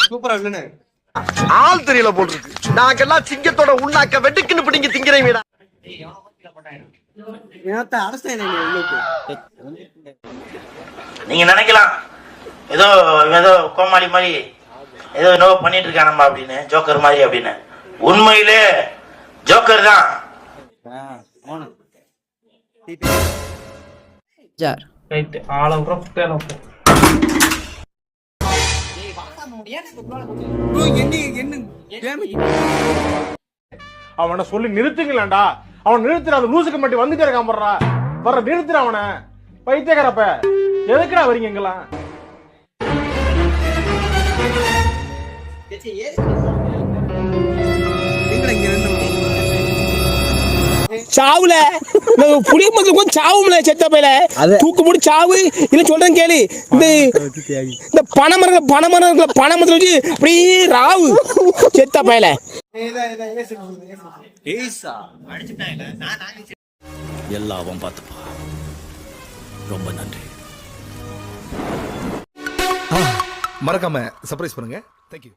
சூப்பரா இல்லனே ஆள் தெரியல போட்டுருக்கு. நாங்கெல்லாம் சிங்கத்தோட உண்ணாக்க வெட்டுக்குன்னு பிடிங்க திங்கிறீங்கடா. ஏத்த அரசே உள்ளுக்கு நீங்க நினைக்கலாம் ஏதோ ஏதோ கோமாளி மாதிரி ஏதோ என்னவோ பண்ணிட்டு இருக்கானம்மா அப்படின்னு, ஜோக்கர் மாதிரி அப்படின்னு. உண்மையிலே ஜோக்கர் தான். ரைட் ஆளவுற புட்டேல போ. அவனை சொல்லி நிறுத்துங்களேன்டா. அவன் நிறுத்துற அந்த லூசுக்கு மட்டும் வந்துட்டே இருக்கான் போடுறா. வர்ற நிறுத்துற அவனை. பைத்தியக்காரப்ப எதுக்குடா வரீங்க எங்கெல்லாம்? சாவுல புளிய மரத்துல சாவும்ல செத்த பையில தூக்கு போட்டு சாவு. இல்ல சொல்றேன் கேளு, இந்த பனைமரத்துல வச்சு அப்படியே ராவு செத்த பையில. எல்லாவும் பார்த்துப்பா. ரொம்ப நன்றி. மறக்காம சர்ப்ரைஸ் பண்ணுங்க. தேங்க்யூ.